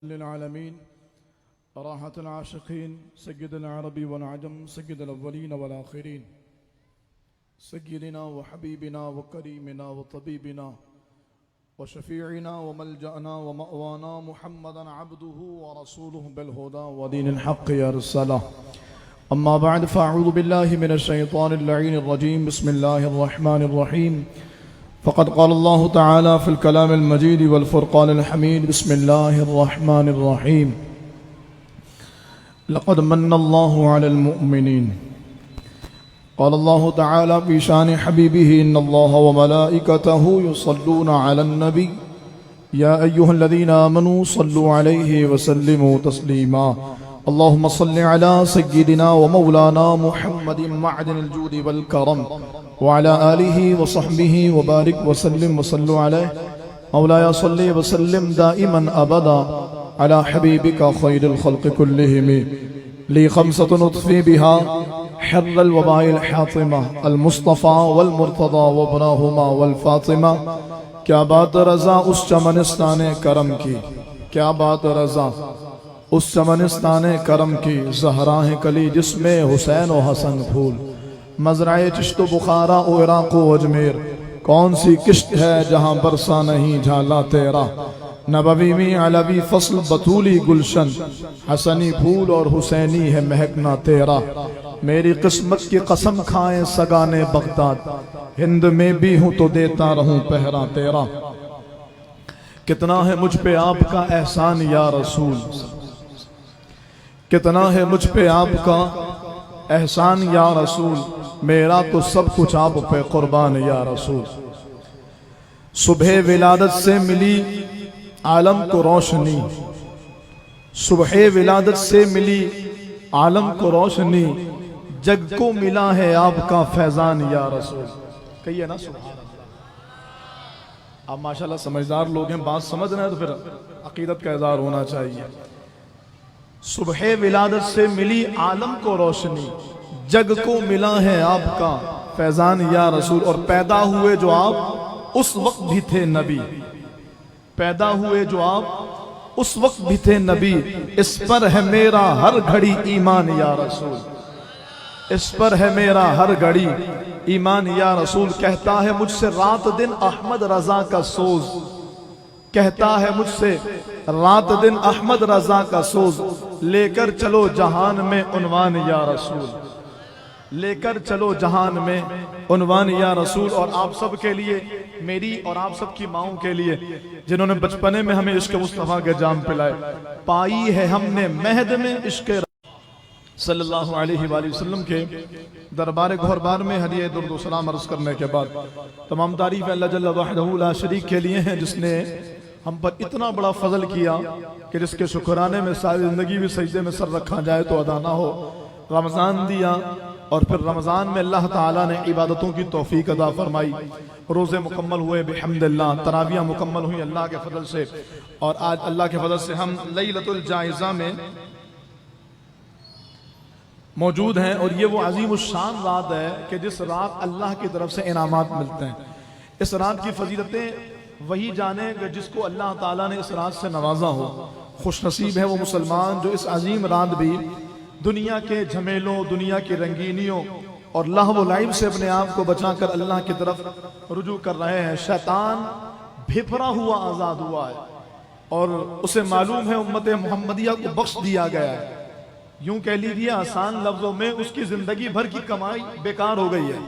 للعالمين راحة العاشقين سيد العرب والعجم سيد الأولين والآخرين سيدنا وحبيبنا وكريمنا وطبيبنا وشفيعنا وملجأنا ومأوانا محمدا عبده ورسوله بالهدى ودين الحق يرسله. أما بعد فأعوذ بالله من الشيطان اللعين الرجيم. بسم الله الرحمن الرحيم. فقد قال الله تعالى في الكلام المجيد والفرقان الحميد. بسم الله الرحمن الرحيم. لقد من الله على المؤمنين. قال الله تعالى في شان حبيبه إن الله وملائكته يصلون على النبي يا أيها الذين آمنوا صلوا عليه وسلموا تسليما. اللهم صل على سيدنا ومولانا محمد معدن الجود والكرم وعلى آله وصحبه وبارك وسلم وصلوا عليه. مولاي صل وسلم دائما أبدا على حبيبك خير الخلق كلهم. لي خمسة أطفي بها حر الوباء الحاطمة المصطفى والمرتضى وابناهما والفاطمہ. کیا بات رضا اس چمنستان کرم کی، کیا بات رضا اس چمنستان کرم کی. زہراں کلی جس میں حسین و حسن پھول، مزرعے چشت و بخارا و عراق و اجمیر. کون سی کشت ہے جہاں برسا نہیں جھالا تیرا. نبوی میں علوی فصل بطولی گلشن، حسنی پھول اور حسینی ہے مہکنا تیرا. میری قسمت کی قسم کھائیں سگانے بغداد، ہند میں بھی ہوں تو دیتا رہوں پہرا تیرا. کتنا ہے مجھ پہ آپ کا احسان یا رسول، کتنا ہے مجھ پہ آپ کا احسان یا رسول. میرا تو سب کچھ آپ پہ قربان یا رسول. صبح ولادت سے ملی عالم کو روشنی، صبح ولادت سے ملی عالم کو روشنی. جگ کو ملا ہے آپ کا فیضان یا رسول. کہیے نا سبحان اللہ. آپ ماشاءاللہ سمجھدار لوگ ہیں، بات سمجھ رہے ہیں تو پھر عقیدت کا اظہار ہونا چاہیے. صبح ولادت سے ملی عالم کو روشنی، جگ کو ملا ہے آپ کا فیضان یا رسول. اور پیدا ہوئے جو آپ اس وقت بھی تھے نبی، پیدا ہوئے جو آپ اس وقت بھی تھے نبی. اس پر ہے میرا ہر گھڑی ایمان یا رسول، اس پر ہے میرا ہر گھڑی ایمان یا رسول. کہتا ہے مجھ سے رات دن احمد رضا کا سوز، کہتا ہے مجھ سے رات دن احمد رضا کا سوز. لے کر چلو جہان میں عنوان یا رسول، لے کر چلو جہان میں عنوان یا رسول. اور آپ سب کے لیے، میری اور آپ سب کی ماؤں کے لیے جنہوں نے بچپنے میں ہمیں عشق مصطفیٰ کے جام پلائے، پائی ہے ہم نے مہد میں عشق صلی اللہ علیہ وآلہ وسلم کے دربار گہربار میں ہدیہ درود و سلام عرض کرنے کے بعد تمام تعریف اللہ جل وحدہ لا شریک کے لیے ہیں، جس نے ہم پر اتنا بڑا فضل کیا کہ جس کے شکرانے میں ساری زندگی بھی سجدے میں سر رکھا جائے تو ادا نہ ہو. رمضان دیا اور پھر رمضان میں اللہ تعالیٰ نے عبادتوں کی توفیق عطا فرمائی. روزے مکمل ہوئے بحمد اللہ، تراویح مکمل ہوئی اللہ کے فضل سے. اور آج اللہ کے فضل سے ہم لیلۃ الجائزہ میں موجود ہیں. اور یہ وہ عظیم الشان رات ہے کہ جس رات اللہ کی طرف سے انعامات ملتے ہیں. اس رات کی فضیلتیں وہی جانے کہ جس کو اللہ تعالیٰ نے اس رات سے نوازا ہو. خوش نصیب ہے وہ مسلمان جو اس عظیم رات بھی دنیا کے جھمیلوں، دنیا کی رنگینیوں اور لہو و لعب سے اپنے آپ کو بچا کر اللہ کی طرف رجوع کر رہے ہیں. شیطان بھپرا ہوا آزاد ہوا ہے اور اسے معلوم ہے امت محمدیہ کو بخش دیا گیا ہے. یوں کہہ لیجیے آسان لفظوں میں اس کی زندگی بھر کی کمائی بیکار ہو گئی ہے،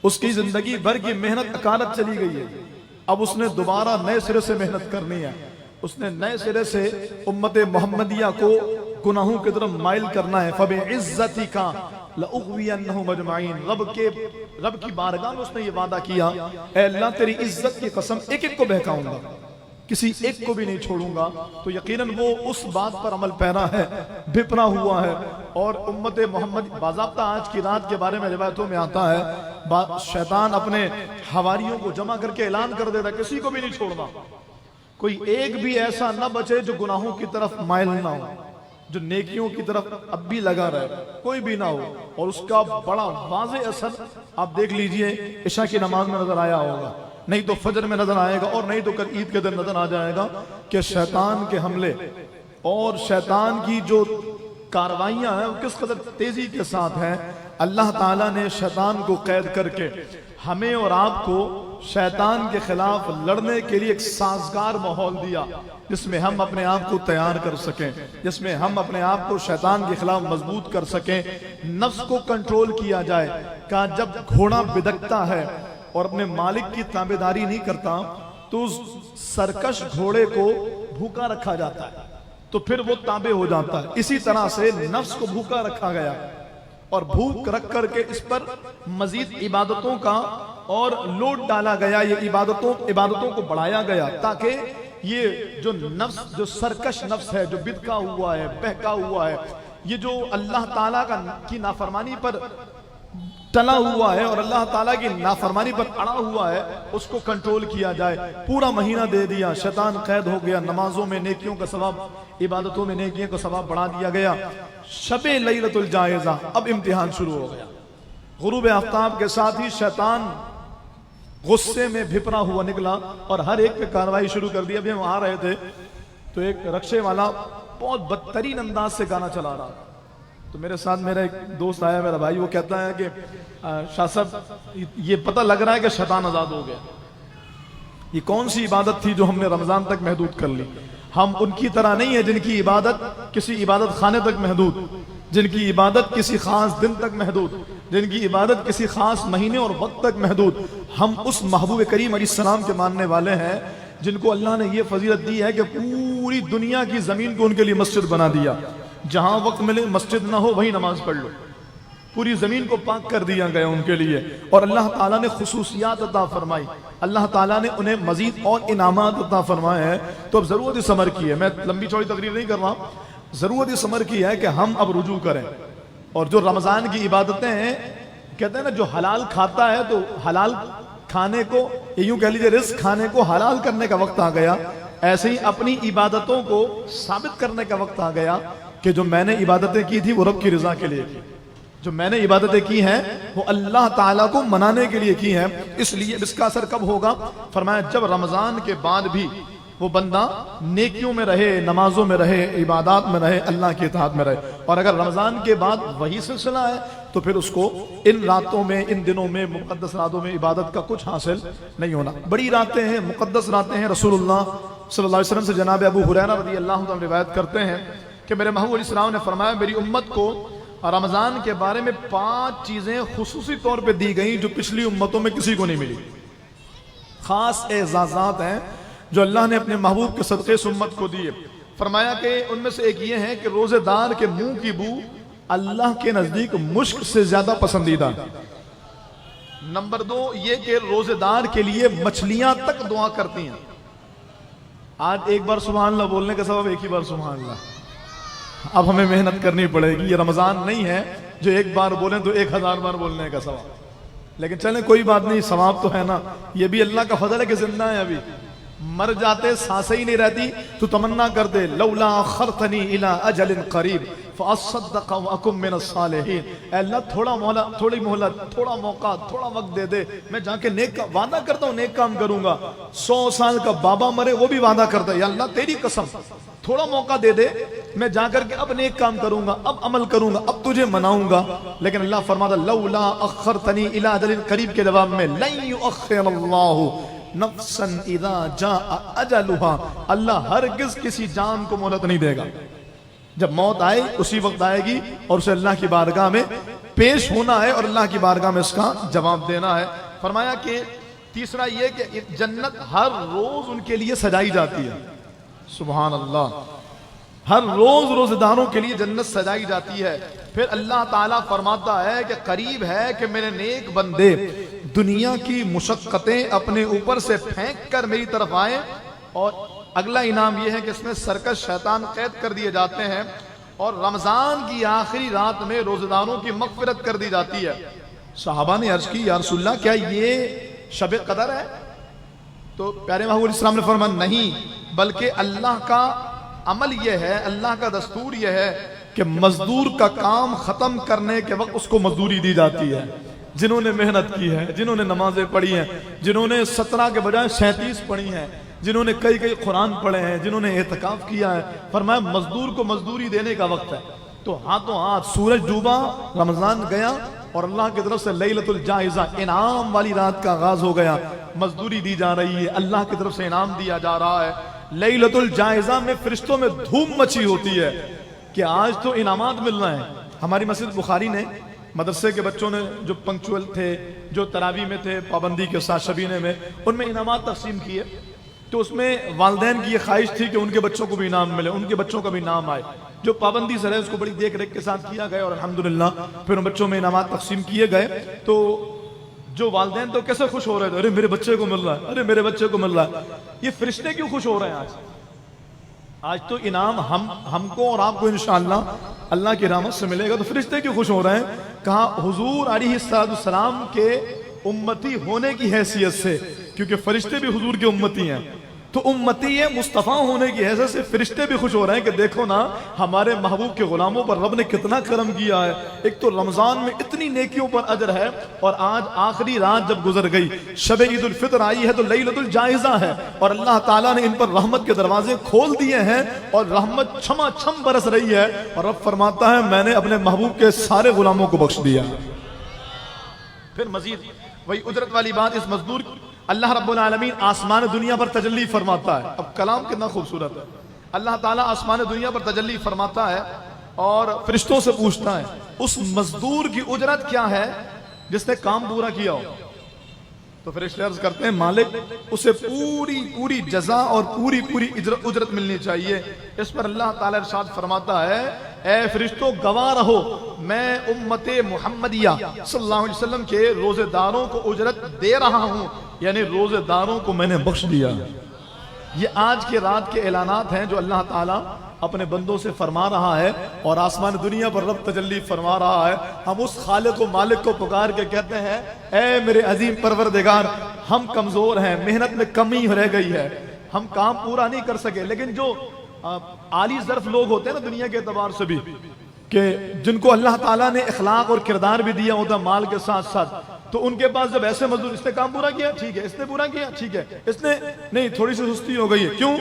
اس کی زندگی بھر کی محنت اکالت چلی گئی ہے. اب اس نے دوبارہ نئے سرے سے محنت کرنی ہے. اس نے نئے سرے سے امت محمدیہ کو گناہوں کی طرف مائل کرنا ہے. فَبِعِزَّتِكَ لَأُغْوِيَنَّهُمْ أَجْمَعِينَ. رب کی بارگاہ میں اس نے یہ وعدہ کیا، اے اللہ تیری عزت کی قسم ایک ایک کو بہکاؤں گا، کسی ایک کو بھی نہیں چھوڑوں گا. تو یقیناً وہ اس بات پر عمل پیرا ہے، بھپنا ہوا ہے. اور امت محمد باضابطہ آج کی رات کے بارے میں روایتوں میں آتا ہے شیطان اپنے حواریوں کو جمع کر کے اعلان کر دیتا کسی کو بھی نہیں چھوڑنا، کوئی ایک بھی ایسا نہ بچے جو گناہوں کی طرف مائل نہ ہو، جو نیکیوں کی طرف اب بھی لگا رہے، کوئی بھی نہ ہو. اور اس کا بڑا واضح اثر آپ دیکھ لیجئے عشاء کی نماز میں نظر آیا ہوگا. نہیں تو فجر میں نظر آئے گا، اور نہیں تو کل عید کے دن نظر آ جائے گا کہ شیطان کے حملے اور شیطان کی جو کاروائیاں ہیں وہ کس قدر تیزی کے ساتھ ہیں۔ اللہ تعالیٰ نے شیطان کو قید کر کے ہمیں اور آپ کو شیطان کے خلاف لڑنے کے لیے ایک سازگار ماحول دیا، جس میں ہم اپنے آپ کو تیار کر سکیں، جس میں ہم اپنے آپ کو شیطان کے خلاف مضبوط کر سکیں، نفس کو کنٹرول کیا جائے۔ کہ جب گھوڑا بدکتا ہے اور اپنے مالک کی تابعداری نہیں کرتا تو اس سرکش گھوڑے کو بھوکا رکھا جاتا ہے تو پھر وہ تابع ہو جاتا ہے۔ اسی طرح سے نفس کو بھوکا رکھا گیا اور بھوک رکھ کر کے اس پر مزید عبادتوں کا اور لوڈ ڈالا گیا، یہ عبادتوں کو بڑھایا گیا تاکہ یہ جو نفس، جو سرکش نفس ہے، جو بدکا ہوا ہے، بہکا ہوا ہے، یہ جو اللہ تعالیٰ کی نافرمانی پر ٹلا ہوا ہے اور اللہ تعالیٰ کی نافرمانی پر اڑا ہوا ہے، اس کو کنٹرول کیا جائے۔ پورا مہینہ دے دیا، شیطان قید ہو گیا، نمازوں میں نیکیوں کا ثواب، عبادتوں میں نیکیوں کا ثواب بڑھا دیا گیا۔ شب لیلۃ الجائزہ، اب امتحان شروع ہو گیا۔ غروب آفتاب کے ساتھ ہی شیطان غصے میں بھپرا ہوا نکلا اور ہر ایک پہ کارروائی شروع کر دی۔ ابھی ہم آ رہے تھے تو ایک رکشے والا بہت بدترین انداز سے گانا چلا رہا، تو میرے ساتھ میرا ایک دوست آیا، میرا بھائی، وہ کہتا ہے کہ شاہ صاحب یہ پتہ لگ رہا ہے کہ شیطان آزاد ہو گیا۔ یہ کون سی عبادت تھی جو ہم نے رمضان تک محدود کر لی؟ ہم ان کی طرح نہیں ہیں جن کی عبادت کسی عبادت خانے تک محدود، جن کی عبادت کسی خاص دن تک محدود، جن کی عبادت کسی خاص مہینے اور وقت تک محدود۔ ہم اس محبوب کریم علیہ السلام کے ماننے والے ہیں جن کو اللہ نے یہ فضیلت دی ہے کہ پوری دنیا کی زمین کو ان کے لیے مسجد بنا دیا۔ جہاں وقت ملے مسجد نہ ہو وہیں نماز پڑھ لو، پوری زمین کو پاک کر دیا گیا ان کے لیے۔ اور اللہ تعالیٰ نے خصوصیات عطا فرمائی، اللہ تعالیٰ نے انہیں مزید اور انعامات عطا فرمائے ہیں۔ تو اب ضرورت اس عمر کی ہے، میں لمبی چوڑی تقریر نہیں کر رہا، ضرورت اس عمر کی ہے کہ ہم اب رجوع کریں، اور جو رمضان کی عبادتیں ہیں، کہتے ہیں نا جو حلال کھاتا ہے تو حلال کھانے کو، یوں کہہ لیجیے رزق کھانے کو حلال کرنے کا وقت آ گیا، ایسے ہی اپنی عبادتوں کو ثابت کرنے کا وقت آ گیا کہ جو میں نے عبادتیں کی تھی وہ رب کی رضا کے لیے کی، جو میں نے عبادتیں کی ہیں وہ اللہ تعالیٰ کو منانے کے لیے کی ہیں۔ اس لیے اس کا اثر کب ہوگا؟ فرمایا جب رمضان کے بعد بھی وہ بندہ نیکیوں میں رہے، نمازوں میں رہے، عبادات میں رہے، اللہ کی اطاعت میں رہے۔ اور اگر رمضان کے بعد وہی سلسلہ ہے تو پھر اس کو ان راتوں میں، ان دنوں میں، مقدس راتوں میں عبادت کا کچھ حاصل نہیں ہونا۔ بڑی راتیں ہیں، مقدس راتیں ہیں۔ رسول اللہ صلی اللہ علیہ وسلم سے جناب ابو ہریرہ رضی اللہ عنہ روایت کرتے ہیں کہ میرے محبوب علیہ السلام نے فرمایا میری امت کو رمضان کے بارے میں 5 چیزیں خصوصی طور پہ دی گئیں جو پچھلی امتوں میں کسی کو نہیں ملی۔ خاص اعزازات ہیں جو اللہ نے اپنے محبوب کے صدقے سے امت کو دیے۔ فرمایا کہ ان میں سے ایک یہ ہے کہ روزے دار کے منہ کی بو اللہ کے نزدیک مشک سے زیادہ پسندیدہ۔ نمبر 2 یہ کہ روزے دار کے لیے مچھلیاں تک دعا کرتی ہیں۔ آج ایک بار سبحان اللہ بولنے کا سبب ایک ہی بار سبحان اللہ، اب ہمیں محنت کرنی پڑے گی۔ یہ رمضان نہیں ہے جو ایک بار بولیں تو 1000 بار بولنے کا ثواب، لیکن چلیں کوئی بات نہیں، ثواب تو ہے نا۔ یہ بھی اللہ کا فضل ہے کہ زندہ ہے، ابھی مر جاتے سانسیں ہی نہیں رہتی تو تمنا کر دے لولا اخرتنی الی اجل قریب فاصدق واکن من الصالحین، اے اللہ تھوڑا مہلت، تھوڑا موقع، تھوڑا وقت دے دے، میں جا کے نیک وعدہ کرتا ہوں نیک کام کروں گا۔ 100 سال کا بابا مرے وہ بھی وعدہ کرتا ہے یا اللہ تیری قسم تھوڑا موقع دے دے، میں جا کر کے اب نیک کام کروں گا، اب عمل کروں گا، اب تجھے مناؤں گا۔ لیکن اللہ فرماتا لولا اخرتنی الی اجل قریب کے جواب میں لن یؤخر اللہ نفسا اذا جاء اجلها، اللہ ہرگز کسی جان کو مہلت نہیں دے گا، جب موت آئے اسی وقت آئے گی اور اسے اللہ کی بارگاہ میں پیش ہونا ہے اور اللہ کی بارگاہ میں اس کا جواب دینا ہے۔ فرمایا کہ تیسرا یہ کہ جنت ہر روز ان کے لیے سجائی جاتی ہے۔ سبحان اللہ، ہر روز روزہ داروں کے لیے جنت سجائی جاتی ہے۔ پھر اللہ تعالیٰ فرماتا ہے کہ قریب ہے کہ میرے نیک بندے دنیا کی مشقتیں اپنے اوپر سے پھینک کر میری طرف آئیں، اور اگلا انعام یہ ہے کہ اس میں سرکش شیطان قید کر دیے جاتے ہیں، اور رمضان کی آخری رات میں روزہ داروں کی مغفرت کر دی جاتی ہے۔ صحابہ نے عرض کی یا رسول اللہ کیا یہ شب قدر ہے؟ تو پیارے محبوب علیہ السلام نے فرمایا نہیں، بلکہ اللہ کا عمل یہ ہے، اللہ کا دستور یہ ہے کہ مزدور کا کام ختم کرنے کے وقت اس کو مزدوری دی جاتی ہے۔ جنہوں نے محنت کی ہے، جنہوں نے نمازیں پڑھی ہیں، جنہوں نے 17 کے بجائے 37 پڑھی ہیں، جنہوں نے کئی قرآن پڑھے ہیں، جنہوں نے اعتکاف کیا ہے، فرمایا مزدور کو مزدوری دینے کا وقت ہے۔ تو ہاتھوں ہاتھ سورج ڈوبا، رمضان گیا اور اللہ کی طرف سے لیلۃ الجائزہ انعام والی رات کا آغاز ہو گیا، مزدوری دی جا رہی ہے، اللہ کی طرف سے انعام دیا جا رہا ہے۔ لیلۃ الجائزہ میں فرشتوں میں دھوم مچی ہوتی ہے کہ آج تو انعامات مل رہے ہیں۔ ہماری مسجد بخاری نے مدرسے کے بچوں نے جو پنکچول تھے، جو تراویح میں تھے پابندی کے ساتھ شبینے میں، ان میں انعامات تقسیم کیے، تو اس میں والدین کی یہ خواہش تھی کہ ان کے بچوں کو بھی انعام ملے، ان کے بچوں کا بھی انعام آئے۔ جو پابندی سے رہے اس کو بڑی دیکھ ریکھ کے ساتھ کیا گیا اور الحمدللہ پھر ان بچوں میں انعامات تقسیم کیے گئے۔ تو جو والدین تو کیسے خوش ہو رہے تھے، ارے میرے بچے کو مل رہا ہے، ارے میرے بچے کو مل رہا ہے۔ یہ فرشتے کیوں خوش ہو رہے ہیں آج تو انعام ہم کو اور آپ کو انشاءاللہ اللہ کی رحمت سے ملے گا، تو فرشتے کیوں خوش ہو رہے ہیں؟ کہا حضور علیہ السلام کے امتی ہونے کی حیثیت سے، کیونکہ فرشتے بھی حضور کے امتی ہیں، تو امتی مصطفیٰ ہونے کی حیثیت سے فرشتے بھی خوش ہو رہے ہیں کہ دیکھو نا ہمارے محبوب کے غلاموں پر رب نے کتنا کرم کیا ہے۔ ایک تو رمضان میں اتنی نیکیوں پر اجر ہے، اور آج آخری رات جب گزر گئی، شب عید الفطر آئی ہے تو لیلۃ الجائزہ ہے، اور اللہ تعالیٰ نے ان پر رحمت کے دروازے کھول دیے ہیں اور رحمت چھما چھم برس رہی ہے، اور رب فرماتا ہے میں نے اپنے محبوب کے سارے غلاموں کو بخش دیا۔ پھر مزید وہی اجرت والی بات، اس مزدور اللہ رب العالمین آسمان دنیا پر تجلی فرماتا ہے۔ اب کلام کتنا خوبصورت ہے، اللہ تعالیٰ آسمان دنیا پر تجلی فرماتا ہے اور فرشتوں سے پوچھتا ہے اس مزدور کی اجرت کیا ہے جس نے کام پورا کیا ہو؟ تو فرشتے عرض کرتے ہیں مالک اسے پوری جزا اور پوری اجرت ملنی چاہیے۔ اس پر اللہ تعالیٰ ارشاد فرماتا ہے اے فرشتوں گواہ رہو، میں امت محمدیہ صلی اللہ علیہ وسلم کے روزے داروں کو اجرت دے رہا ہوں، یعنی روزے داروں کو میں نے بخش دیا۔ یہ آج کے رات کے اعلانات ہیں جو اللہ تعالیٰ اپنے بندوں سے فرما رہا ہے، اور آسمان دنیا پر رب تجلی فرما رہا ہے۔ ہم اس خالق و مالک کو پکار کے کہتے ہیں اے میرے عظیم پروردگار، ہم کمزور ہیں، محنت میں کمی رہ گئی ہے، ہم کام پورا نہیں کر سکے، لیکن جو عالی ظرف لوگ ہوتے ہیں نا دنیا کے اعتبار سے بھی، کہ جن کو اللہ تعالیٰ نے اخلاق اور کردار بھی دیا ہوتا مال کے ساتھ ساتھ، تو ان کے پاس جب ایسے مزدور، اس نے کام پورا کیا ٹھیک ہے، اس نے پورا کیا ٹھیک ہے، اس نے نہیں تھوڑی سی سستی ہو گئی ہے، کیوں؟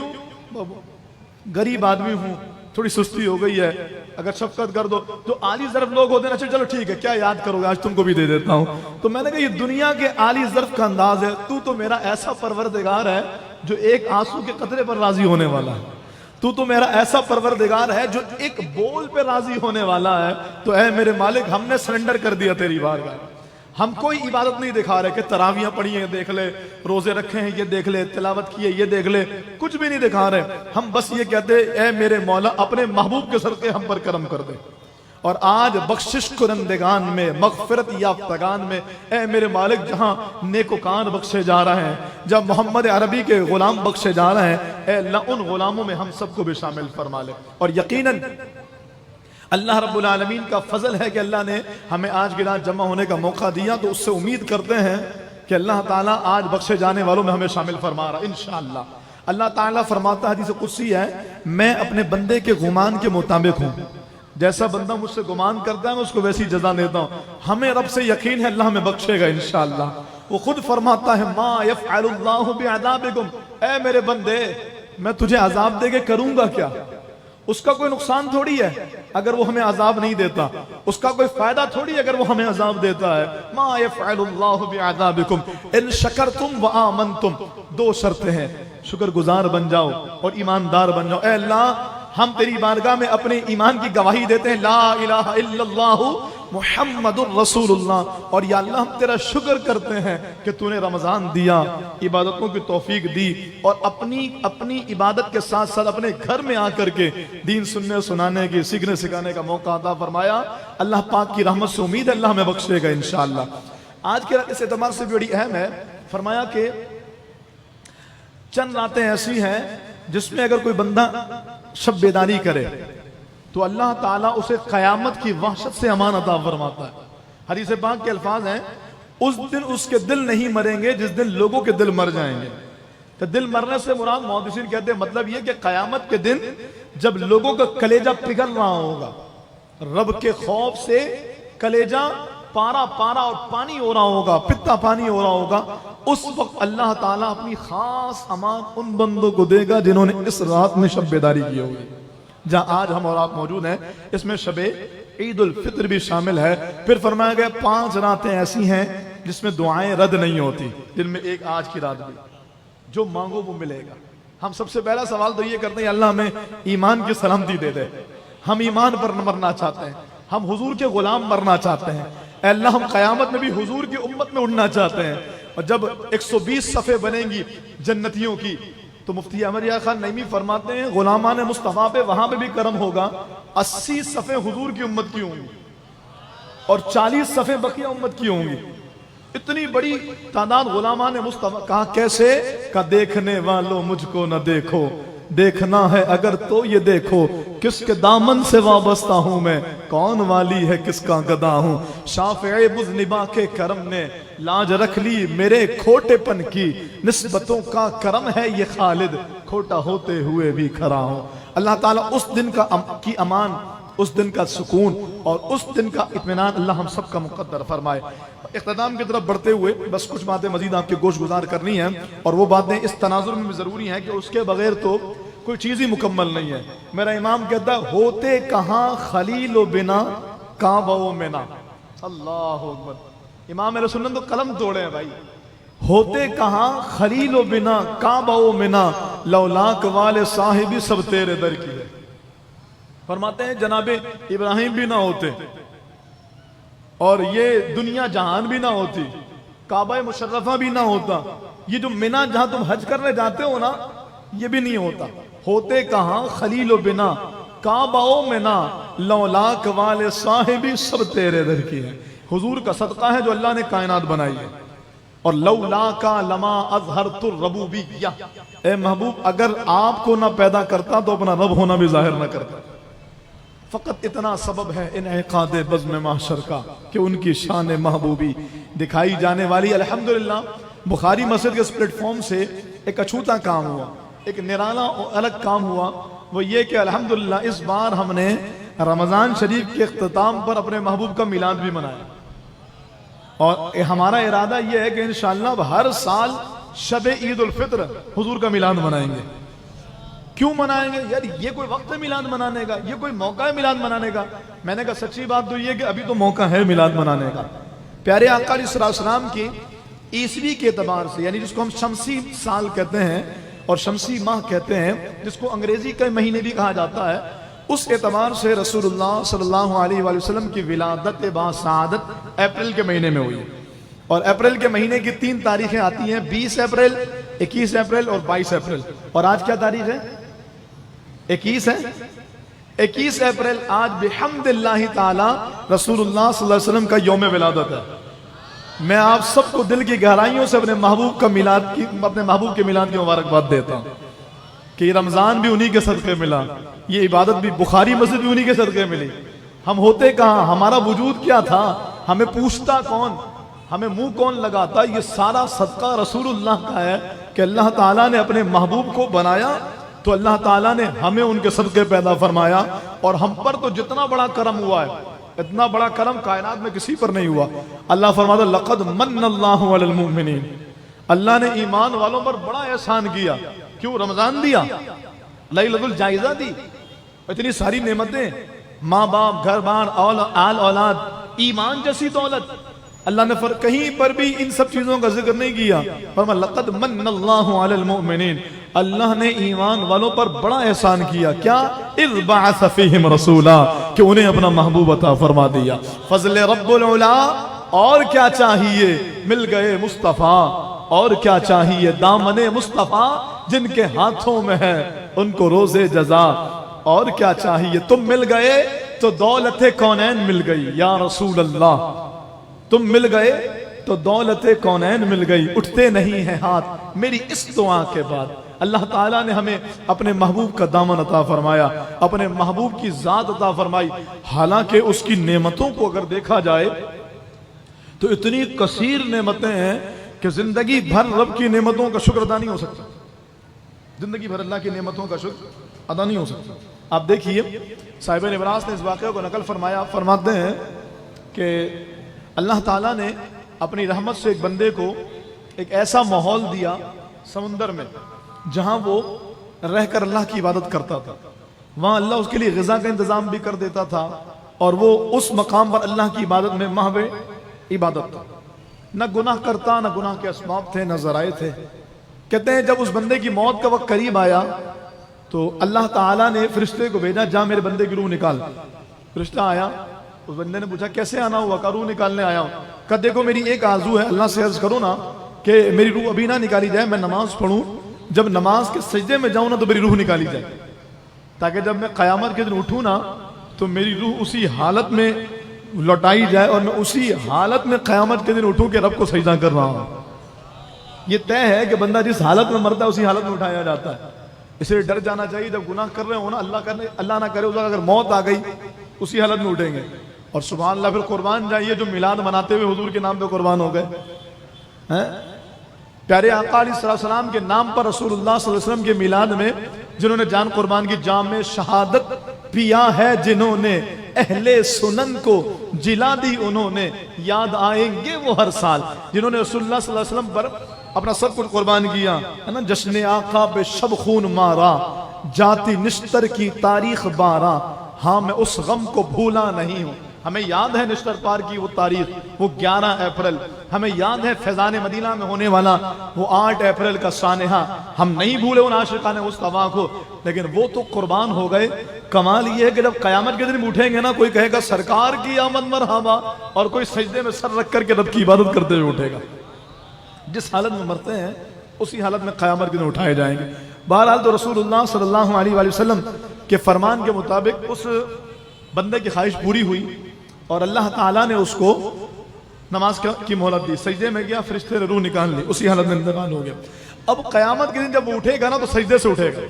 غریب آدمی ہوں، تھوڑی سستی ہو گئی ہے، اگر شفقت کر دو۔ تو عالی ظرف لوگ ہوتے ہیں اچھا چلو ٹھیک ہے کیا یاد کرو گے، آج تم کو بھی دے دیتا ہوں۔ تو میں نے کہا یہ دنیا کے عالی ظرف کا انداز ہے، تو میرا ایسا پروردگار ہے جو ایک آنسو کے قطرے پر راضی ہونے والا ہے، تو میرا ایسا پروردگار ہے جو ایک بول پہ راضی ہونے والا ہے۔ تو اے میرے مالک ہم نے سرنڈر کر دیا تیری بارگاہ، ہم کوئی عبادت نہیں دکھا رہے کہ تراویاں پڑھی ہیں دیکھ لے، روزے رکھے ہیں یہ دیکھ لے، تلاوت کی ہے یہ دیکھ لے، کچھ بھی نہیں دکھا رہے، ہم بس یہ کہتے اے میرے مولا اپنے محبوب کے صدقے ہم پر کرم کر دے۔ اور آج بخشش کنندگان میں، مغفرت یافتگان میں اے میرے مالک جہاں نیکوکار بخشے جا رہے ہیں، جب محمد عربی کے غلام بخشے جا رہے ہیں، اے اللہ ان غلاموں میں ہم سب کو بھی شامل فرما لے۔ اور یقیناً اللہ رب العالمین کا فضل ہے کہ اللہ نے ہمیں آج کی رات جمع ہونے کا موقع دیا، تو اس سے امید کرتے ہیں کہ اللہ تعالیٰ آج بخشے جانے والوں میں ہمیں شامل فرما رہا انشاءاللہ۔ اللہ تعالیٰ فرماتا ہے حدیث قدسی ہے میں اپنے بندے کے گمان کے مطابق ہوں، جیسا بندہ مجھ سے گمان کرتا ہے میں اس کو ویسی جزا دیتا ہوں۔ ہمیں رب سے یقین ہے اللہ ہمیں بخشے گا انشاءاللہ۔ وہ خود فرماتا ہے ما یفعل اللہ بعذابکم، اے میرے بندے میں تجھے عذاب دے کے کروں گا کیا؟ اس کا کوئی نقصان تھوڑی ہے اگر وہ ہمیں عذاب نہیں دیتا، اس کا کوئی فائدہ تھوڑی ہے اگر وہ ہمیں عذاب دیتا ہے۔ ما یفعل اللہ بعذابکم ان شکرتم وآمنتم، دو شرطیں ہیں، شکر گزار بن جاؤ اور ایماندار بن جاؤ۔ اے اللہ ہم تیری بارگاہ میں اپنے ایمان کی گواہی دیتے ہیں لا الہ الا اللہ محمد الرسول اللہ، اور یا اللہ ہم تیرا شکر کرتے ہیں کہ تو نے رمضان دیا، عبادتوں کی توفیق دی، اور اپنی عبادت کے ساتھ ساتھ اپنے گھر میں آ کر کے دین سننے سنانے کی سیکھنے سکھانے کا موقع عطا فرمایا۔ اللہ پاک کی رحمت سے امید ہے اللہ ہمیں بخشے گا انشاءاللہ۔ آج کے رات اس اعتبار سے بھی بڑی اہم ہے، فرمایا کہ چند راتیں ایسی ہیں جس میں اگر کوئی بندہ شب بیداری کرے تو اللہ تعالیٰ اسے قیامت کی وحشت سے امان عطا فرماتا ہے۔ حدیث پاک کے الفاظ ہیں اس دن اس کے دل نہیں مریں گے جس دن لوگوں کے دل مر جائیں گے۔ تو دل مرنے سے مراد محدثین کہتے ہیں مطلب یہ کہ قیامت کے دن جب لوگوں کا کلیجہ پگھل رہا ہوگا، رب کے خوف سے کلیجہ پارا پارا اور پانی ہو رہا ہوگا، پتا پانی ہو رہا ہوگا، اس وقت اللہ تعالیٰ اپنی خاص امان ان بندوں کو دے گا جنہوں نے اس رات میں شب بیداری کی ہوگی۔ جہاں آج ہم اور آپ موجود ہیں اس میں شب عید الفطر بھی شامل ہے۔ پھر فرمایا گیا 5 راتیں ایسی ہیں جس میں دعائیں رد نہیں ہوتی، جن میں ایک آج کی رات بھی، جو مانگو وہ ملے گا۔ ہم سب سے پہلا سوال تو یہ کرتے ہیں اللہ ہمیں ایمان کی سلامتی دے دے، ہم ایمان پر مرنا چاہتے ہیں، ہم حضور کے غلام مرنا چاہتے ہیں، اے اللہ ہم قیامت میں بھی حضور کی امت میں اڑنا چاہتے ہیں۔ اور جب 120 صفیں بنیں گی جنتیوں کی تو مفتی احمد یحییٰ خان نعیمی فرماتے ہیں غلامان مصطفیٰ پہ وہاں پہ بھی کرم ہوگا، 80 صفیں حضور کی امت کی ہوں گی اور 40 صفیں بقیہ امت کی ہوں گی۔ اتنی بڑی تعداد غلامان مصطفیٰ، کہا کیسے؟ کہ دیکھنے والوں مجھ کو نہ دیکھو، دیکھنا ہے اگر تو یہ دیکھو، کس کے دامن سے وابستہ ہوں میں، کون والی ہے کس کا گدا ہوں، شافع مذنبا کے کرم نے لاج رکھ لی میرے کھوٹے پن کی، نسبتوں کا کرم ہے یہ خالد، کھوٹا ہوتے ہوئے بھی کھڑا ہوں۔ اللہ تعالیٰ اس دن کی امان، اس دن کا سکون اور اس دن کا اطمینان اللہ ہم سب کا مقدر فرمائے۔ اختتام کی طرف بڑھتے ہوئے بس کچھ باتیں مزید آپ کے گوش گزار کرنی ہیں، اور وہ باتیں اس تناظر میں بھی ضروری ہیں کہ اس کے بغیر تو کوئی چیز ہی مکمل نہیں ہے۔ میرا امام کہتا ہے ہوتے کہاں خلیل و بنا کعبہ و منا، اللہ اکبر۔ امام اہل سنت تو قلم توڑے ہیں بھائی، ہوتے کہاں خلیل و بنا کعبہ و منا، لولاک والے صاحبی سب تیرے در کی ہے۔ فرماتے ہیں جناب ابراہیم بھی نہ ہوتے اور یہ دنیا جہان بھی نہ ہوتی، کعبہ مشرفہ بھی نہ ہوتا، یہ جو منا جہاں تم حج کرنے جاتے ہو نا یہ بھی نہیں ہوتا۔ ہوتے کہاں خلیل و بنا کعبہ و منا، لولاک والے صاحبی سب تیرے در کی ہے۔ حضور کا صدقہ ہے جو اللہ نے کائنات بنائی ہے۔ اور لولاکا لما اظہرت الربوبیہ، اے محبوب اگر آپ کو نہ پیدا کرتا تو اپنا رب ہونا بھی ظاہر نہ کرتا۔ فقط اتنا سبب ہے انعقاد بزم محشر کا کہ ان کی شان محبوبی دکھائی جانے والی۔ الحمدللہ بخاری مسجد کے اس پلیٹ فارم سے ایک اچھوتا کام ہوا، ایک نرالا الگ کام ہوا، وہ یہ کہ الحمدللہ اس بار ہم نے رمضان شریف کے اختتام پر اپنے محبوب کا میلاد بھی منایا، اور ہمارا ارادہ یہ ہے کہ انشاءاللہ اب ہر سال شب عید الفطر حضور کا میلاد منائیں گے۔ کیوں منائیں گے یار؟ یہ کوئی وقت ہے میلاد منانے کا؟ یہ کوئی موقع ہے میلاد منانے کا؟ میں نے کہا سچی بات تو یہ کہ ابھی تو موقع ہے میلاد منانے کا۔ پیارے آقا علیہ السلام کی عیسوی کے اعتبار سے، یعنی جس کو ہم شمسی سال کہتے ہیں اور شمسی ماہ کہتے ہیں، جس کو انگریزی کے مہینے بھی کہا جاتا ہے، اس اعتبار سے رسول اللہ صلی اللہ علیہ وآلہ وسلم کی ولادت باسعادت اپریل کے مہینے میں ہوئی، اور اپریل کے مہینے کی 3 تاریخیں آتی ہیں، 20 اپریل، 21 اپریل اور 22 اپریل۔ اور آج کیا تاریخ ہے؟ 21 ہے۔ 21 اپریل آج بحمد اللہ تعالی رسول اللہ صلی اللہ علیہ وسلم کا یوم ولادت ہے۔ میں آپ سب کو دل کی گہرائیوں سے اپنے محبوب کے میلاد کی مبارکباد دیتا ہوں کہ یہ رمضان بھی انہی کے صدقے ملا، یہ عبادت بھی بخاری مسجد بھی انہی کے صدقے ملی۔ ہم ہوتے کہاں، ہمارا وجود کیا تھا، ہمیں پوچھتا کون، ہمیں منہ کون لگاتا؟ یہ سارا صدقہ رسول اللہ کا ہے کہ اللہ تعالیٰ نے اپنے محبوب کو بنایا تو اللہ تعالیٰ نے ہمیں ان کے صدقے پیدا فرمایا، اور ہم پر تو جتنا بڑا کرم ہوا ہے، اتنا بڑا کرم کائنات میں کسی پر نہیں ہوا۔ اللہ فرماتا لقد من اللہ علی المؤمنین، اللہ نے ایمان والوں پر بڑا احسان کیا۔ کیوں؟ رمضان دیا، لیلۃ الجائزہ دی، اتنی ساری نعمتیں، ماں باپ، گھر بار، آل اولاد، ایمان جیسی دولت۔ اللہ نے کہیں پر بھی ان سب چیزوں کا ذکر نہیں کیا، فرمایا لقد من اللہ علی المؤمنین، اللہ نے ایمان والوں پر بڑا احسان کیا۔ کیا؟ اذ بعث فیہم رسولا، کہ انہیں اپنا محبوب عطا فرما دیا۔ فضل رب العلا، اور کیا چاہیے؟ مل گئے مصطفیٰ، اور کیا چاہیے؟ دامن مصطفیٰ جن کے ہاتھوں میں ہے ان کو روز جزا، اور کیا چاہیے؟ تم مل گئے تو دولت کونین مل گئی یا رسول اللہ، تم مل گئے تو دولت کونین مل گئی، اٹھتے نہیں ہیں ہاتھ میری اس دعا کے بعد۔ اللہ تعالیٰ نے ہمیں اپنے محبوب کا دامن عطا فرمایا، اپنے محبوب کی ذات عطا فرمائی۔ حالانکہ اس کی نعمتوں کو اگر دیکھا جائے تو اتنی کثیر نعمتیں ہیں کہ زندگی بھر رب کی نعمتوں کا شکر ادا نہیں ہو سکتا، زندگی بھر اللہ کی نعمتوں کا شکر ادا نہیں ہو سکتا۔ آپ دیکھیے صاحب نبراس نے اس واقعے کو نقل فرمایا، فرماتے ہیں کہ اللہ تعالیٰ نے اپنی رحمت سے ایک بندے کو ایک ایسا ماحول دیا سمندر میں جہاں وہ رہ کر اللہ کی عبادت کرتا تھا. وہاں اللہ اس کے لیے غذا کا انتظام بھی کر دیتا تھا اور وہ اس مقام پر اللہ کی عبادت میں محو عبادت تھا. نہ گناہ کرتا، نہ گناہ کے اسباب تھے، نہ ذرائع تھے. کہتے ہیں جب اس بندے کی موت کا وقت قریب آیا تو اللہ تعالیٰ نے فرشتے کو بھیجا، جا میرے بندے کی روح نکال. فرشتہ آیا، اس بندے نے پوچھا کیسے آنا ہوا؟ کہا روح نکالنے آیا ہوں. کہا دیکھو میری ایک آرزو ہے، اللہ سے عرض کرو نا کہ میری روح ابھی نہ نکالی جائے، میں نماز پڑھوں، جب نماز کے سجدے میں جاؤں نا تو میری روح نکالی جائے، تاکہ جب میں قیامت کے دن اٹھوں نا تو میری روح اسی حالت میں لوٹائی جائے اور میں اسی حالت میں قیامت کے دن اٹھوں کہ رب کو سجدہ کر رہا ہوں. یہ طے ہے کہ بندہ جس حالت میں مرتا ہے اسی حالت میں اٹھایا جاتا ہے. اس لیے ڈر جانا چاہیے جب گناہ کر رہے ہو نا، اللہ نہ کرے اس وقت اگر موت آ گئی اسی حالت میں اٹھیں گے. اور سبحان اللہ، پھر قربان جائیے جو میلاد مناتے ہوئے حضور کے نام پہ قربان ہو گئے. پیارے آقا علیہ السلام کے نام پر رسول اللہ صلی اللہ علیہ وسلم کے میلاد میں جنہوں نے جان قربان کی، جام شہادت پیا ہے جنہوں نے، اہل سنن کو جلا دی انہوں نے، یاد آئیں گے وہ ہر سال جنہوں نے رسول اللہ صلی اللہ علیہ وسلم پر اپنا سب کچھ قربان کیا ہے نا. جشن آقا پہ شب خون مارا، جاتی نشتر کی تاریخ بارہ، ہاں میں اس غم کو بھولا نہیں ہوں. ہمیں یاد ہے نشتر پار کی وہ تاریخ، وہ 11 اپریل. ہمیں یاد ہے فیضان مدینہ میں ہونے والا وہ 8 اپریل کا سانحہ. ہم نہیں بھولے ان عاشقان مصطفیٰ کو، لیکن وہ تو قربان ہو گئے. کمال یہ ہے کہ جب قیامت کے دن اٹھیں گے نا، کوئی کہے گا سرکار کی آمد مرحبا، اور کوئی سجدے میں سر رکھ کر کے رب کی عبادت کرتے ہوئے اٹھے گا. جس حالت میں مرتے ہیں اسی حالت میں قیامت کے دن اٹھائے جائیں گے. بہرحال تو رسول اللہ صلی اللہ علیہ وآلہ وسلم کے فرمان کے مطابق اس بندے کی خواہش پوری ہوئی اور اللہ تعالیٰ نے اس کو نماز کی مہلت دی. سجدے میں گیا، فرشتے نے روح نکال لی، اسی حالت میں انتقال ہو گیا. اب قیامت کے دن جب وہ اٹھے گا نا تو سجدے سے اٹھے گا.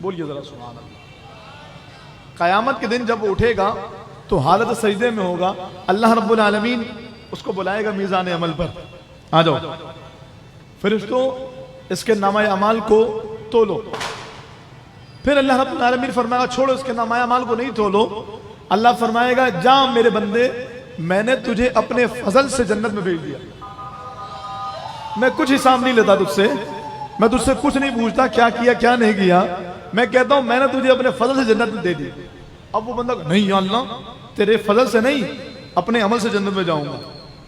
بولیے ذرا سبحان اللہ. قیامت کے دن جب وہ اٹھے گا تو حالت سجدے میں ہوگا. اللہ رب العالمین اس کو بلائے گا میزان عمل پر، آ جاؤ فرشتوں اس کے نامہ اعمال کو تولو. پھر اللہ رب العالمین فرمائے گا چھوڑو اس کے نامہ اعمال کو نہیں تولو. اللہ فرمائے گا جا میرے بندے، میں نے تجھے اپنے فضل سے جنت میں بھیج دیا. میں کچھ حساب نہیں لیتا تجھ سے، میں تجھ سے کچھ نہیں پوچھتا کیا کیا کیا نہیں کیا. میں کہتا ہوں میں نے تجھے اپنے فضل سے جنت میں دے دی. اب وہ بندہ نہیں یا اللہ تیرے فضل سے نہیں، اپنے عمل سے جنت میں جاؤں گا،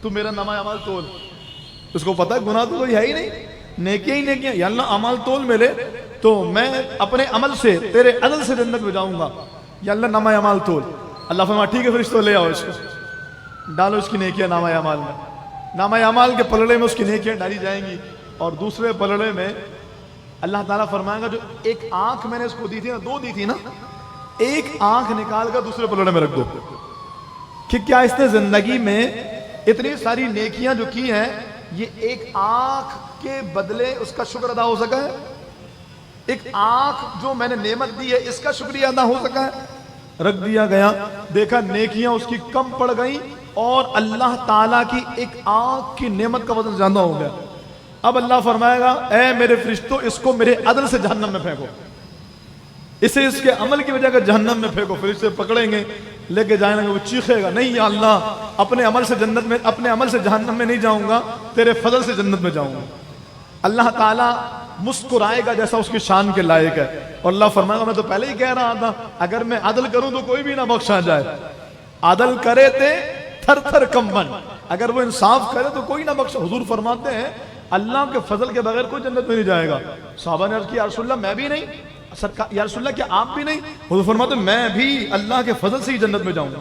تو میرا نامہ اعمال تول. اس کو پتا ہے گناہ تو کوئی ہے ہی نہیں، نیکیاں ہی نیکیاں. یا اللہ اعمال تول میرے تو میں اپنے عمل سے تیرے عدل سے جنت میں جاؤں گا. یا اللہ نامہ اعمال تول. اللہ فرمایا ٹھیک ہے فرشتوں لے آؤ اس کو، ڈالو اس کی نیکیاں نامہ اعمال میں. نامہ اعمال کے پلڑے میں اس کی نیکیاں ڈالی جائیں گی اور دوسرے پلڑے میں اللہ تعالیٰ فرمائے گا جو ایک آنکھ میں نے اس کو دی تھی نا، 2 دی تھی نا، ایک آنکھ نکال کر دوسرے پلڑے میں رکھ دو کہ کیا اس نے زندگی میں اتنی ساری نیکیاں جو کی ہیں یہ ایک آنکھ کے بدلے اس کا شکر ادا ہو سکا ہے؟ ایک آنکھ جو میں نے نعمت دی ہے اس کا شکریہ ادا ہو سکا ہے؟ رکھ دیا گیا. دیکھا نیکیاں اس کی کم پڑ گئیں اور اللہ تعالیٰ کی ایک آنکھ کی نعمت کا وزن زیادہ ہو گیا. اب اللہ فرمائے گا اے میرے فرشتوں اس کو میرے عدل سے جہنم میں پھینکو، اسے اس کے عمل کی وجہ کر جہنم میں پھینکو. فرشتے پکڑیں گے لے کے جائیں گے، وہ چیخے گا نہیں یا اللہ اپنے عمل سے جنت میں، اپنے عمل سے جہنم میں نہیں جاؤں گا، تیرے فضل سے جنت میں جاؤں گا. اللہ تعالیٰ مسکرائے گا جیسا اس کی شان کے لائق ہے اور اللہ فرمائے گا میں تو پہلے ہی کہہ رہا تھا اگر میں عدل کروں تو کوئی بھی نہ بخشا جائے. عدل کرے تے تھر تھر کمبن، اگر وہ انصاف کرے تو کوئی نہ بخشا. حضور فرماتے ہیں اللہ کے فضل کے بغیر کوئی جنت میں نہیں جائے گا. صحابہ نے عرض کی یا رسول اللہ میں بھی نہیں، یا رسول اللہ کیا آپ بھی نہیں؟ حضور فرماتے ہیں میں بھی اللہ کے فضل سے ہی جنت میں جاؤں گا.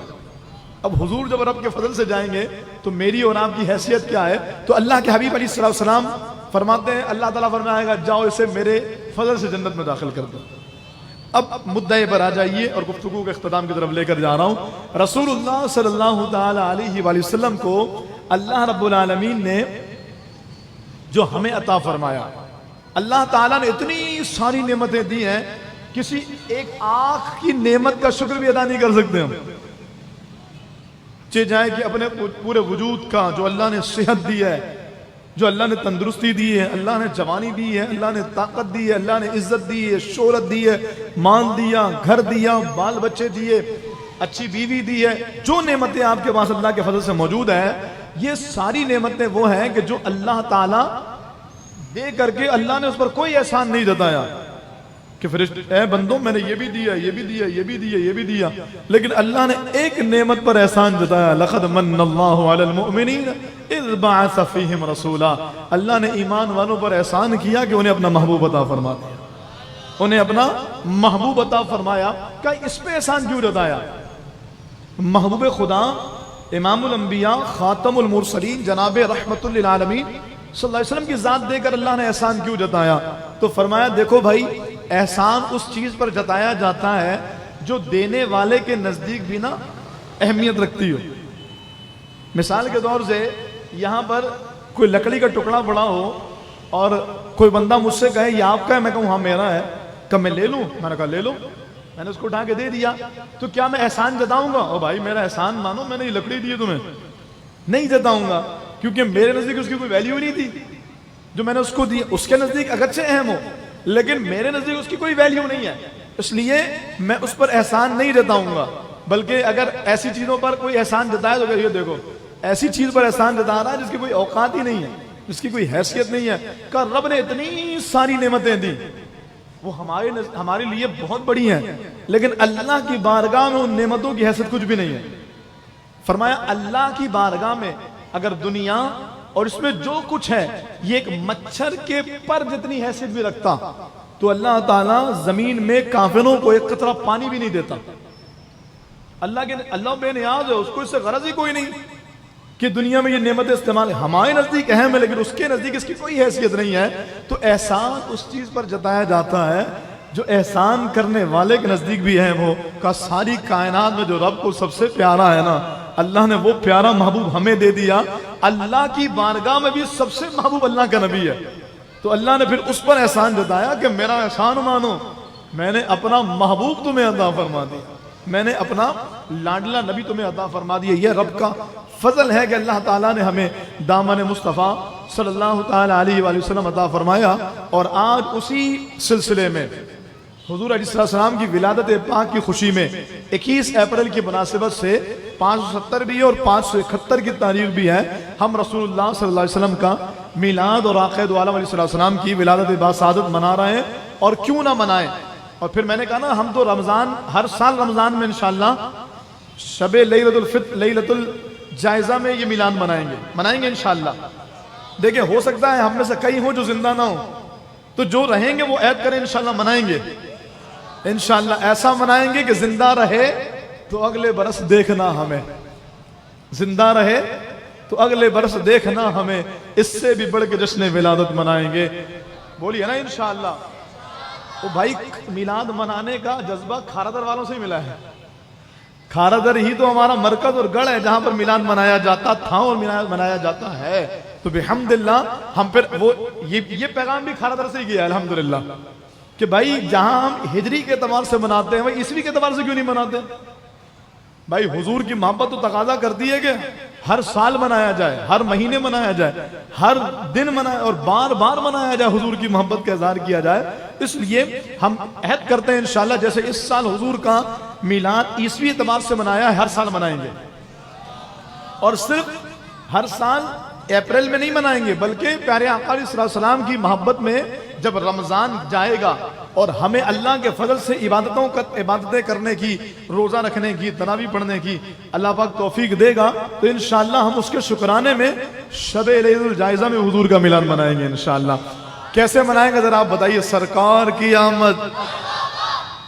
اب حضور جب رب کے فضل سے جائیں گے تو میری اور آپ کی حیثیت کیا ہے؟ تو اللہ کے حبیب علیہ السلام فرماتے ہیں اللہ تعالیٰ فرمائے گا جاؤ اسے میرے فضل سے جنت میں داخل کر دو. اب مدعے پر آ جائیے اور گفتگو کے اختتام کی طرف لے کر جا رہا ہوں. رسول اللہ صلی اللہ تعالی علیہ وآلہ وسلم کو اللہ رب العالمین نے جو ہمیں عطا فرمایا، اللہ تعالیٰ نے اتنی ساری نعمتیں دی ہیں، کسی ایک آنکھ کی نعمت کا شکر بھی ادا نہیں کر سکتے ہم. چاہے جائے کہ اپنے پورے وجود کا جو اللہ نے صحت دی ہے، جو اللہ نے تندرستی دی ہے، اللہ نے جوانی دی ہے، اللہ نے طاقت دی ہے، اللہ نے عزت دی ہے، شہرت دی ہے، مال دیا، گھر دیا، بال بچے دیے، اچھی بیوی دی ہے، جو نعمتیں آپ کے پاس اللہ کے فضل سے موجود ہیں، یہ ساری نعمتیں وہ ہیں کہ جو اللہ تعالیٰ دے کر کے اللہ نے اس پر کوئی احسان نہیں جتایا کہ فرشتے اے بندوں میں نے یہ بھی دیا، یہ بھی دیا، یہ بھی دیا، یہ بھی دیا، لیکن اللہ نے ایک نعمت پر احسان جتایا، لقد من اللہ علی المؤمنین اذ بعث فیہم رسولا، اللہ نے ایمان والوں پر احسان کیا کہ انہیں اپنا محبوب عطا فرما دیا، انہیں اپنا محبوب عطا فرمایا۔ کہ اس پہ احسان کیوں جتایا؟ محبوب خدا، امام الانبیاء، خاتم المرسلین، جناب رحمت للعالمین صلی اللہ علیہ وسلم کی ذات دے کر اللہ نے احسان کیوں جتایا؟ تو فرمایا دیکھو بھائی، احسان اس چیز پر جتایا جاتا ہے جو دینے والے کے نزدیک بھی نا اہمیت رکھتی ہو۔ مثال کے طور سے یہاں پر کوئی لکڑی کا ٹکڑا پڑا ہو اور کوئی بندہ مجھ سے کہے یہ آپ کا ہے، میں کہوں ہاں میرا ہے، کہ میں لے لوں؟ میں نے کہا لے لو، میں نے اس کو اٹھا کے دے دیا، تو کیا میں احسان جتاؤں گا؟ او بھائی میرا احسان مانو، میں نے یہ لکڑی دی ہے تمہیں، نہیں جتاؤں گا، کیونکہ میرے نزدیک اس کی کوئی ویلیو نہیں تھی جو میں نے اس کو دی۔ اس کے نزدیک اگرچہ اہم ہو لیکن میرے نزدیک اس کی کوئی ویلیو نہیں ہے، اس لیے میں اس پر احسان نہیں جتاؤں گا۔ بلکہ اگر ایسی چیزوں پر کوئی احسان جتائے تو یہ دیکھو ایسی چیز پر احسان جتا رہا ہے جس کی کوئی اوقات ہی نہیں ہے، جس کی کوئی حیثیت نہیں ہے، کہ رب نے اتنی ساری نعمتیں دی، وہ ہمارے لیے بہت بڑی ہیں، لیکن اللہ کی بارگاہ میں ان نعمتوں کی حیثیت کچھ بھی نہیں ہے۔ فرمایا اللہ کی بارگاہ میں اگر دنیا اور اس میں جو کچھ ہے یہ ایک مچھر کے پر جتنی حیثیت بھی رکھتا تو اللہ تعالیٰ زمین میں کافروں کو ایک قطرہ پانی بھی نہیں دیتا۔ اللہ بے نیاز ہے، اس کو اس سے غرض ہی کوئی نہیں کہ دنیا میں یہ نعمتیں استعمال، ہمارے نزدیک اہم ہے لیکن اس کے نزدیک اس کی کوئی حیثیت نہیں ہے۔ تو احسان اس چیز پر جتایا جاتا ہے جو احسان کرنے والے کے نزدیک بھی اہم ہو۔ کہ ساری کائنات میں جو رب کو سب سے پیارا ہے نا، اللہ نے وہ پیارا محبوب ہمیں دے دیا، اللہ کی بارگاہ میں بھی سب سے محبوب اللہ کا نبی ہے، تو اللہ نے پھر اس پر احسان جتایا کہ میرا احسان مانو، میں نے اپنا محبوب تمہیں عطا فرما دیا، میں نے اپنا لاڈلا نبی تمہیں عطا فرما دیا۔ یہ رب کا فضل ہے کہ اللہ تعالیٰ نے ہمیں دامن مصطفیٰ صلی اللہ تعالیٰ علیہ وآلہ وسلم عطا فرمایا۔ اور آج اسی سلسلے میں حضور علیہ السلام کی ولادت پاک کی خوشی میں 21 اپریل کی مناسبت سے 570 بھی اور 571 کی تاریخ بھی ہے، ہم رسول اللہ صلی اللہ علیہ وسلم کا میلاد اور آقائد عالم علیہ السلام کی ولادت باسعادت منا رہے ہیں، اور کیوں نہ منائیں۔ اور پھر میں نے کہا نا ہم تو رمضان، ہر سال رمضان میں انشاءاللہ شب لیلۃ الفطر، لیلۃ الجائزہ میں یہ میلاد منائیں گے انشاءاللہ۔ دیکھیں ہو سکتا ہے ہم میں سے کئی ہوں جو زندہ نہ ہوں، تو جو رہیں گے وہ عید کریں، انشاءاللہ منائیں گے، انشاءاللہ ایسا منائیں گے کہ زندہ رہے تو اگلے برس دیکھنا ہمیں، زندہ رہے تو اگلے برس دیکھنا ہمیں، اس سے بھی بڑھ کے جشن ولادت منائیں گے، بولیے نا انشاءاللہ۔ تو بھائی میلاد منانے کا جذبہ کھارادر والوں سے ہی ملا ہے، کھارادر ہی تو ہمارا مرکز اور گڑھ ہے جہاں پر میلاد منایا جاتا تھا اور میلاد منایا جاتا ہے، تو بحمداللہ ہم پھر وہ یہ پیغام بھی کھارادر سے ہی گیا ہے الحمدللہ، کہ بھائی جہاں ہم ہجری کے اعتبار سے مناتے ہیں وہی عیسوی کے اعتبار سے کیوں نہیں مناتے؟ بھائی حضور کی محبت تو تقاضا کرتی ہے کہ ہر سال منایا جائے، ہر مہینے منایا جائے، ہر دن منایا اور بار بار منایا جائے، حضور کی محبت کا اظہار کیا جائے۔ اس لیے ہم عہد کرتے ہیں انشاءاللہ جیسے اس سال حضور کا میلاد عیسوی اعتبار سے منایا ہے، ہر سال منائیں گے، اور صرف ہر سال اپریل میں نہیں منائیں گے بلکہ پیارے آقا علیہ السلام کی محبت میں جب رمضان جائے گا اور ہمیں اللہ کے فضل سے عبادتیں کرنے کی، روزہ رکھنے کی، تراویح پڑھنے کی اللہ پاک توفیق دے گا، تو انشاءاللہ ہم اس کے شکرانے میں شب لیلۃ الجائزہ میں حضور کا میلاد منائیں گے انشاءاللہ۔ کیسے منائیں گے ذرا آپ بتائیے؟ سرکار کی آمد،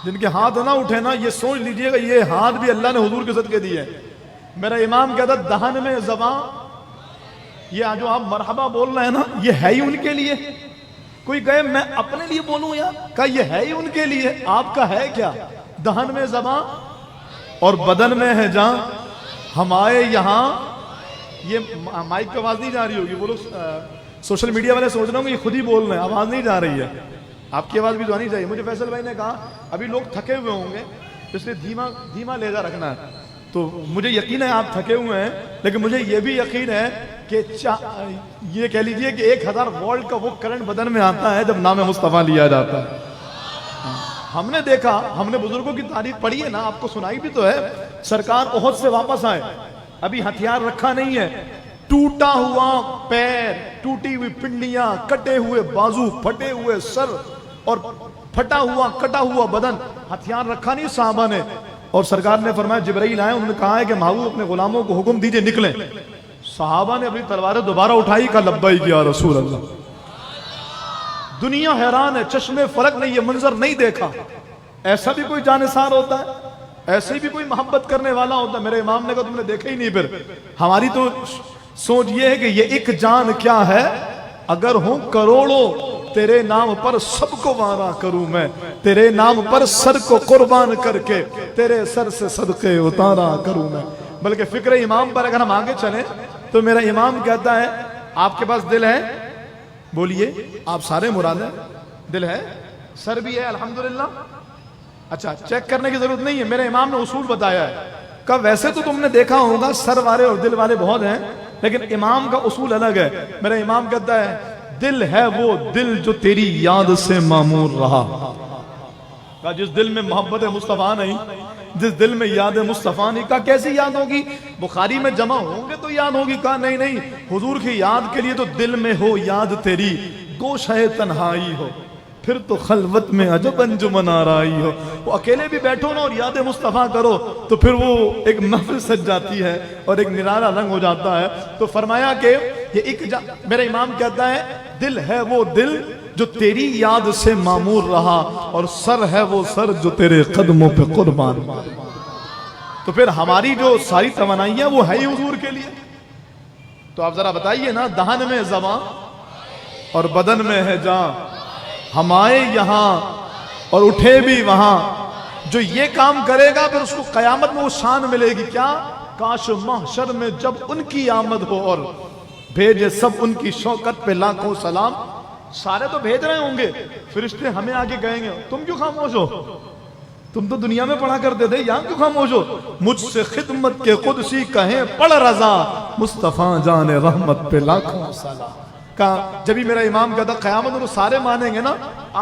جن کے ہاتھ نہ اٹھے نا یہ سوچ لیجئے گا یہ ہاتھ بھی اللہ نے حضور کے صدقے دیے۔ میرا امام کہتا دہن میں زباں، یہ جو آپ مرحبا بول رہے ہیں نا یہ ہے ہی ان کے لیے، کوئی کہے میں اپنے لیے بولوں یار، کہا یہ ہے ہی ان کے لیے، آپ کا ہے کیا؟ دہن میں زباں اور بدن میں ہے جان، ہمارے یہاں یہ مائک پہ آواز نہیں جا رہی ہوگی، وہ لوگ سوشل میڈیا والے سوچ رہے ہوں کہ یہ خود ہی بول رہے ہیں، آواز نہیں جا رہی ہے، آپ کی آواز بھی تو آنی چاہیے۔ مجھے فیصل بھائی نے کہا ابھی لوگ تھکے ہوئے ہوں گے اس لیے دھیما لہجہ رکھنا ہے، تو مجھے یقین ہے آپ تھکے ہوئے ہیں، لیکن مجھے یہ بھی یقین ہے کہ یہ کہہ لیجئے کہ 1000 وولٹ کا وہ کرنٹ بدن میں آتا ہے جب نام مصطفیٰ لیا جاتا ہے۔ ہم نے دیکھا, ہم نے بزرگوں کی تاریخ پڑھی ہے نا, آپ کو سنائی بھی تو ہے. سرکار احد سے واپس آئے, ابھی ہتھیار رکھا نہیں ہے, ٹوٹا ہوا پیر, ٹوٹی ہوئی پنڈلیاں, کٹے ہوئے بازو, پھٹے ہوئے سر اور پھٹا ہوا کٹا ہوا بدن, ہتھیار رکھا نہیں صحابہ نے. اور سرکار نے فرمایا جبرائیل آئے, انہوں نے کہا ہے کہ محبوب اپنے غلاموں کو حکم دیجئے نکلیں. صحابہ نے اپنی تلواریں دوبارہ اٹھائی, کہا لبیک یا رسول اللہ. دنیا حیران ہے, چشمے فلک نے یہ منظر نہیں دیکھا. ایسا بھی کوئی جانثار ہوتا ہے, ایسے بھی کوئی محبت کرنے والا ہوتا ہے. میرے امام نے کہا تم نے دیکھا ہی نہیں. پھر ہماری تو سوچ یہ ہے کہ یہ ایک جان کیا ہے, اگر ہوں کروڑوں تیرے نام پر سب کو وارا کروں میں, تیرے نام پر سر کو قربان کر کے تیرے سر سے صدقے اتارا کروں میں. بلکہ فکر امام پر اگر ہم آگے چلیں تو میرا امام کہتا ہے آپ کے پاس دل ہے, بولیے آپ سارے مراد ہیں, دل ہے, سر بھی ہے الحمدللہ. اچھا چیک کرنے کی ضرورت نہیں ہے, میرے امام نے اصول بتایا ہے. کہ ویسے تو تم نے دیکھا ہوگا سر والے اور دل والے بہت ہیں, لیکن امام کا اصول الگ ہے. میرا امام کہتا ہے دل ہے وہ دل جو تیری یاد سے معمور رہا. کہا جس دل میں محبت مصطفیٰ نہیں, جس دل میں یاد مصطفیٰ نہیں. کہا کیسی یاد ہوگی, بخاری میں جمع ہوں گے تو یاد ہوگی. کہا نہیں نہیں, حضور کی یاد کے لیے تو دل میں ہو یاد تیری, گوشہ تنہائی ہو, پھر تو خلوت میں عجب انجمن آرائی ہو. وہ اکیلے بھی بیٹھو نا اور یاد مصطفیٰ کرو تو پھر وہ ایک محفل سج جاتی ہے اور ایک نرالا رنگ ہو جاتا ہے. تو فرمایا کہ یہ ایک میرا امام کہتا ہے دل ہے وہ دل جو تیری یاد سے معمور رہا, اور سر ہے وہ سر جو تیرے قدموں پہ قربان. تو پھر ہماری جو ساری توانائیاں وہ ہے ہی حضور کے لیے. تو آپ ذرا بتائیے نا, دہن میں زبان اور بدن میں ہے جان, ہم آئے یہاں اور اٹھے بھی وہاں. جو یہ کام کرے گا پھر اس کو قیامت میں وہ شان ملے گی. کیا کاش محشر میں جب ان کی آمد ہو اور بھیجے سب ان کی شوکت پہ لاکھوں سلام. سارے تو بھیج رہے ہوں گے, فرشتے ہمیں آگے کہیں گے تم کیوں خاموش ہو, تم تو دنیا میں پڑھا کرتے تھے, یہاں کیوں خاموش ہو. مجھ سے خدمت کے قدسی کہیں پڑھ رضا, مصطفیٰ جان رحمت پہ لاکھوں سلام. کہا جبھی میرا امام کہتا قیامت میں تو سارے مانیں گے نا,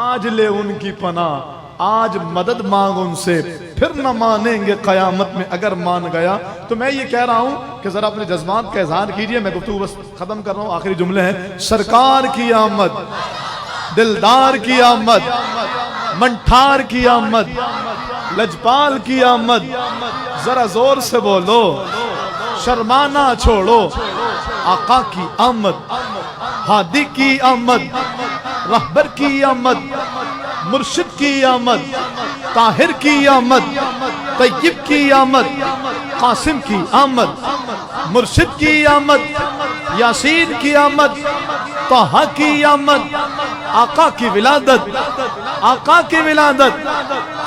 آج لے ان کی پناہ, آج مدد مانگ ان سے, پھر نہ مانیں گے قیامت میں اگر مان گیا. تو میں یہ کہہ رہا ہوں کہ ذرا اپنے جذبات کا اظہار کیجئے. میں گفتگو بس ختم کر رہا ہوں, آخری جملے ہیں. سرکار کی آمد, دلدار کی آمد, منٹھار کی آمد, لجپال کی آمد, ذرا زور سے بولو, شرمانا چھوڑو. آقا کی آمد, ہادی کی آمد, رہبر کی آمد, مرشد کی آمد, طاہر کی آمد, طیب کی آمد, قاسم کی آمد, مرشد کی آمد, یاسین کی آمد, طہ کی آمد. آقا کی ولادت, آقا کی ولادت,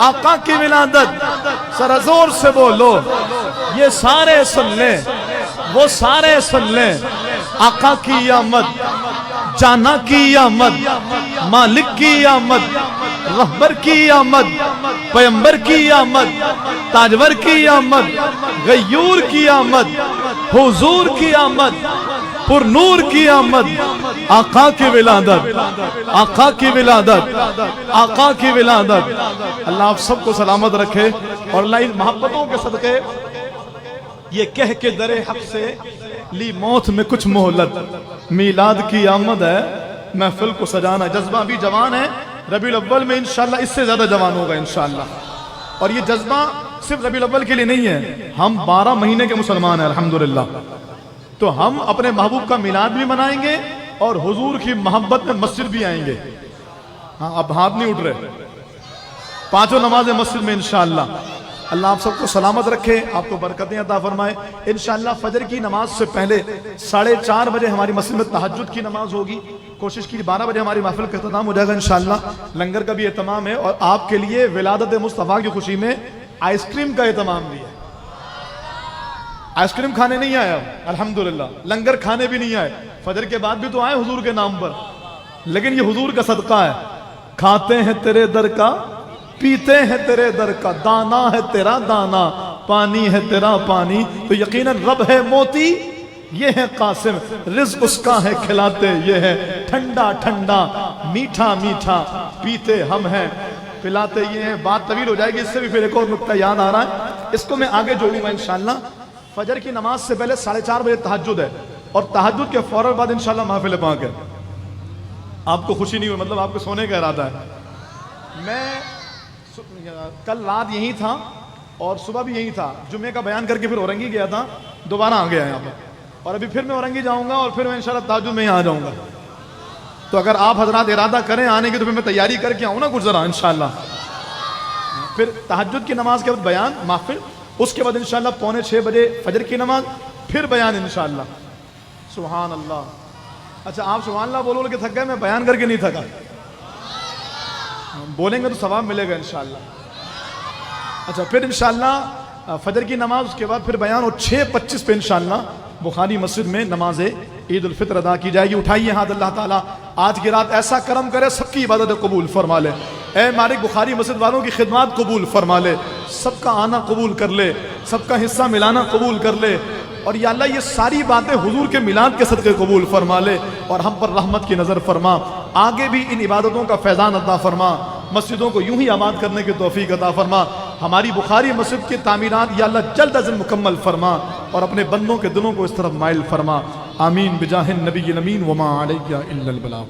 آقا کی ولادت. ذرا زور سے بولو, یہ سارے سن لیں, وہ سارے سن لیں. آقا کی آمد, جانا کی آمد, مالک کی آمد, رہبر کی آمد, پیمبر کی آمد, تاجور کی آمد, غیور کی آمد, حضور کی آمد, پر نور کی آمد. آقا کی ولادت, آقا کی ولادت, آقا کی ولادت. اللہ آپ سب کو سلامت رکھے, اور اللہ ان محبتوں کے صدقے یہ کہہ کے در حق سے لی موت میں کچھ مہلت. میلاد کی آمد ہے, محفل کو سجانا. جذبہ بھی جوان ہے, ربیع الاول میں انشاءاللہ اس سے زیادہ جوان ہوگا انشاءاللہ. اور یہ جذبہ صرف ربیع الاول کے لیے نہیں ہے, ہم 12 مہینے کے مسلمان ہیں الحمدللہ. تو ہم اپنے محبوب کا میلاد بھی منائیں گے اور حضور کی محبت میں مسجد بھی آئیں گے. ہاں اب ہاتھ نہیں اٹھ رہے, 5 نمازیں مسجد میں انشاءاللہ. اللہ آپ سب کو سلامت رکھے, آپ کو برکتیں عطا فرمائے. انشاءاللہ فجر کی نماز سے پہلے 4:30 بجے ہماری مسجد میں تہجد کی نماز ہوگی. کوشش کی 12 بجے ہماری محفل کا اختتام ہو جائے گا انشاءاللہ. لنگر کا بھی اہتمام ہے, اور آپ کے لیے ولادت مصطفیٰ کی خوشی میں آئس کریم کا اہتمام بھی ہے. آئس کریم کھانے نہیں آیا الحمدللہ, لنگر کھانے بھی نہیں آئے. فجر کے بعد بھی تو آئے حضور کے نام پر, لیکن یہ حضور کا صدقہ ہے. کھاتے ہیں تیرے در کا, پیتے ہیں تیرے در کا, دانا ہے تیرا دانا, پانی ہے تیرا پانی. تو یقیناً رب ہے موتی, یہ ہے قاسم, رزق اس کا ہے کھلاتے یہ ہے. ٹھنڈا ٹھنڈا, میٹھا میٹھا پیتے ہم ہیں. پلاتے یہ ہیں، بات طویل ہو جائے گی. اس سے بھی پھر ایک اور نکتہ یاد آ رہا ہے، اس کو میں آگے جوڑوں گا انشاءاللہ. فجر کی نماز سے پہلے 4:30 بجے تہجد ہے، اور تہجد کے فوراً بعد انشاءاللہ محفل پاک ہے. آپ کو خوشی نہیں ہوئی، مطلب آپ کو سونے کا ارادہ ہے. میں کل رات یہی تھا اور صبح بھی یہی تھا. جمعے کا بیان کر کے پھر اورنگی گیا تھا، دوبارہ آ گیا یہاں پر، اور ابھی پھر میں اورنگی جاؤں گا اور پھر میں انشاءاللہ تہجد میں یہاں آ جاؤں گا. تو اگر آپ حضرات ارادہ کریں آنے کی تو پھر میں تیاری کر کے آؤں نا کچھ ذرا انشاءاللہ. پھر تہجد کی نماز کے بعد بیان محفل، اس کے بعد انشاءاللہ 5:45 بجے فجر کی نماز، پھر بیان انشاءاللہ. سبحان اللہ. اچھا آپ سبحان اللہ بولو کہ تھک گئے، میں بیان کر کے نہیں تھکا. بولیں گے تو ثواب ملے گا انشاءاللہ. اچھا پھر انشاءاللہ فجر کی نماز، اس کے بعد پھر بیان، اور 6:25 پہ انشاءاللہ بخاری مسجد میں نماز عید الفطر ادا کی جائے گی. اٹھائیے ہاتھ. اللہ تعالیٰ آج کی رات ایسا کرم کرے، سب کی عبادت قبول فرما لے. اے مالک بخاری مسجد والوں کی خدمات قبول فرما لے، سب کا آنا قبول کر لے، سب کا حصہ ملانا قبول کر لے. اور یا اللہ یہ ساری باتیں حضور کے میلاد کے صدقے قبول فرما لے، اور ہم پر رحمت کی نظر فرما. آگے بھی ان عبادتوں کا فیضان عطا فرما، مسجدوں کو یوں ہی آباد کرنے کی توفیق عطا فرما. ہماری بخاری مسجد کی تعمیرات یا اللہ جلد از جلد مکمل فرما، اور اپنے بندوں کے دلوں کو اس طرف مائل فرما. آمین بجاہ النبی الامین وما علیہ الا البلاغ.